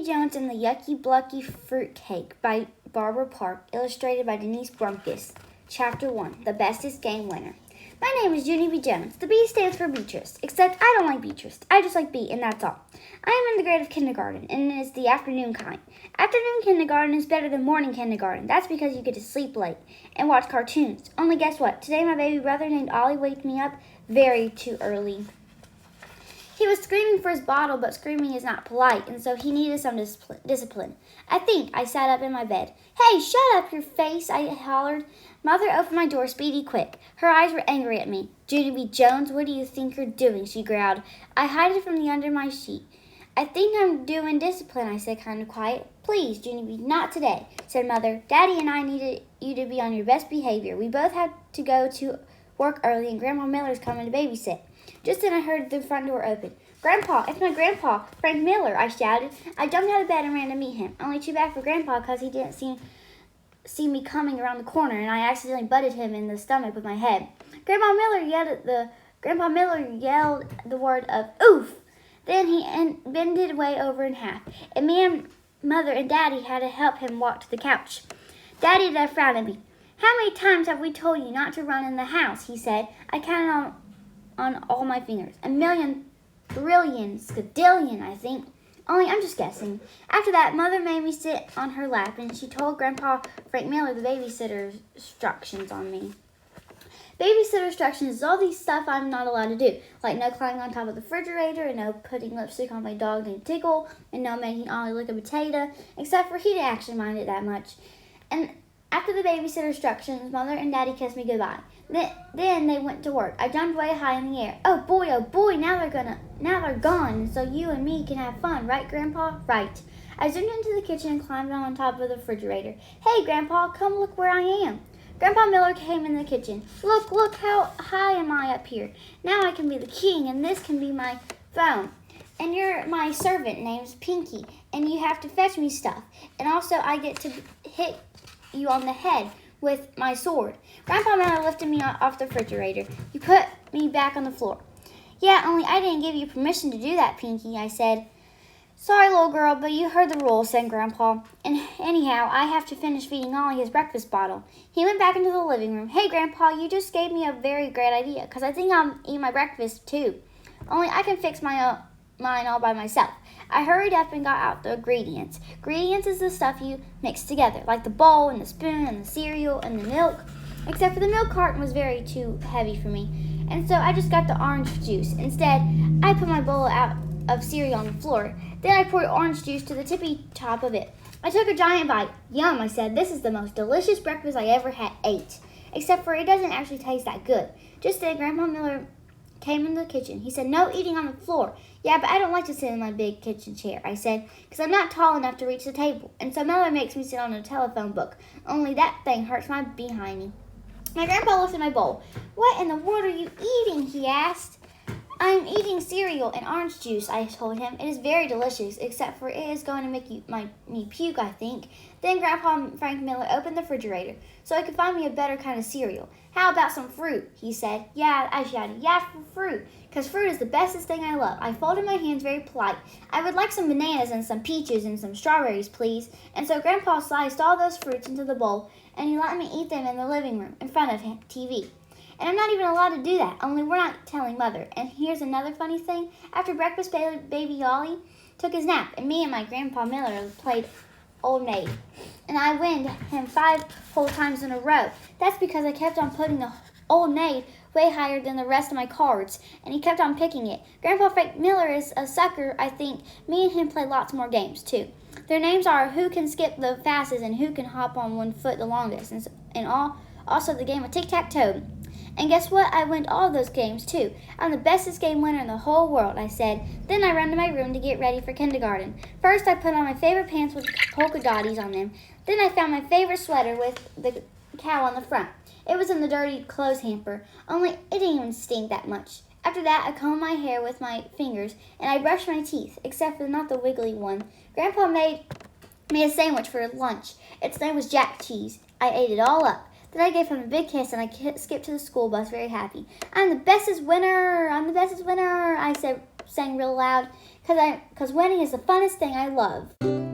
B. Jones and the Yucky, Blucky Fruitcake by Barbara Park, illustrated by Denise Brumkus. Chapter 1, The Bestest Game Winner. My name is Junie B. Jones. The B stands for Beatrice, except I don't like Beatrice. I just like B, and that's all. I am in the grade of kindergarten, and it is the afternoon kind. Afternoon kindergarten is better than morning kindergarten. That's because you get to sleep late and watch cartoons. Only guess what? Today my baby brother named Ollie waked me up very too early. He was screaming for his bottle, but screaming is not polite, and so he needed some discipline. I sat up in my bed. "Hey, shut up your face," I hollered. Mother opened my door speedy quick. Her eyes were angry at me. "Junie B. Jones, what do you think you're doing?" she growled. I hid it from the under my sheet. "I think I'm doing discipline," I said kind of quiet. "Please, Junie B., not today," said Mother. "Daddy and I needed you to be on your best behavior. We both had to go to work early, and Grandma Miller's coming to babysit." Just then I heard the front door open. "Grandpa, it's my grandpa, Frank Miller," I shouted. I jumped out of bed and ran to meet him. Only too bad for Grandpa because he didn't see me coming around the corner, and I accidentally butted him in the stomach with my head. Grandpa Miller yelled the word of "oof." Then he bended way over in half, and me and Mother and Daddy had to help him walk to the couch. Daddy frowned at me. "How many times have we told you not to run in the house?" he said. I counted on all my fingers. 1,000,000, trillion, skadillion, I think. Only I'm just guessing. After that, Mother made me sit on her lap, and she told Grandpa Frank Miller the babysitter instructions on me. Babysitter instructions is all these stuff I'm not allowed to do, like no climbing on top of the refrigerator, and no putting lipstick on my dog named Tickle, and no making Ollie lick a potato, except for he didn't actually mind it that much. And after the babysitter instructions, Mother and Daddy kissed me goodbye. Then they went to work. I jumped way high in the air. Oh boy, now they're gone, and so you and me can have fun, right, Grandpa? Right. I zoomed into the kitchen and climbed on top of the refrigerator. "Hey, Grandpa, come look where I am." Grandpa Miller came in the kitchen. Look how high am I up here. Now I can be the king, and this can be my phone. And you're my servant, name's Pinky, and you have to fetch me stuff. And also I get to hit you on the head with my sword. Grandpa Miller lifted me off the refrigerator. He put me back on the floor. "Yeah, only I didn't give you permission to do that, Pinky," I said. "Sorry, little girl, but you heard the rules," said Grandpa. "And anyhow, I have to finish feeding Ollie his breakfast bottle." He went back into the living room. "Hey, Grandpa, you just gave me a very great idea, because I think I'll eat my breakfast too. Only I can fix mine all by myself." I hurried up and got out the ingredients. Ingredients is the stuff you mix together, like the bowl and the spoon and the cereal and the milk, except for the milk carton was too heavy for me, and so I just got the orange juice. Instead, I put my bowl out of cereal on the floor. Then I poured orange juice to the tippy top of it. I took a giant bite. "Yum," I said. "This is the most delicious breakfast I ever ate. Except for it doesn't actually taste that good." Just then, Grandpa Miller came in the kitchen. He said, "No eating on the floor." "Yeah, but I don't like to sit in my big kitchen chair," I said, "because I'm not tall enough to reach the table. And so Mother makes me sit on a telephone book. Only that thing hurts my behind." My grandpa looked at my bowl. "What in the world are you eating?" he asked. "I'm eating cereal and orange juice," I told him. "It is very delicious, except for it is going to make me puke, I think." Then Grandpa Frank Miller opened the refrigerator so I could find me a better kind of cereal. "How about some fruit?" he said. "Yeah," I shouted. "Yeah, for fruit, because fruit is the bestest thing I love." I folded my hands very polite. "I would like some bananas and some peaches and some strawberries, please." And so Grandpa sliced all those fruits into the bowl, and he let me eat them in the living room in front of TV. And I'm not even allowed to do that, only we're not telling Mother. And here's another funny thing. After breakfast, baby Ollie took his nap, and me and my Grandpa Miller played Old Maid. And I won him 5 whole times in a row. That's because I kept on putting the Old Maid way higher than the rest of my cards, and he kept on picking it. Grandpa Frank Miller is a sucker, I think. Me and him play lots more games, too. Their names are Who Can Skip the Fastest and Who Can Hop on One Foot the Longest, and also the game of Tic-Tac-Toe. And guess what? I win all those games, too. I'm the bestest game winner in the whole world, I said. Then I ran to my room to get ready for kindergarten. First, I put on my favorite pants with polka dotties on them. Then I found my favorite sweater with the cow on the front. It was in the dirty clothes hamper, only it didn't even stink that much. After that, I combed my hair with my fingers, and I brushed my teeth, except for not the wiggly one. Grandpa made me a sandwich for lunch. Its name was Jack Cheese. I ate it all up. Then I gave him a big kiss, and I skipped to the school bus very happy. I'm the bestest winner, I said saying real loud, because winning is the funnest thing I love.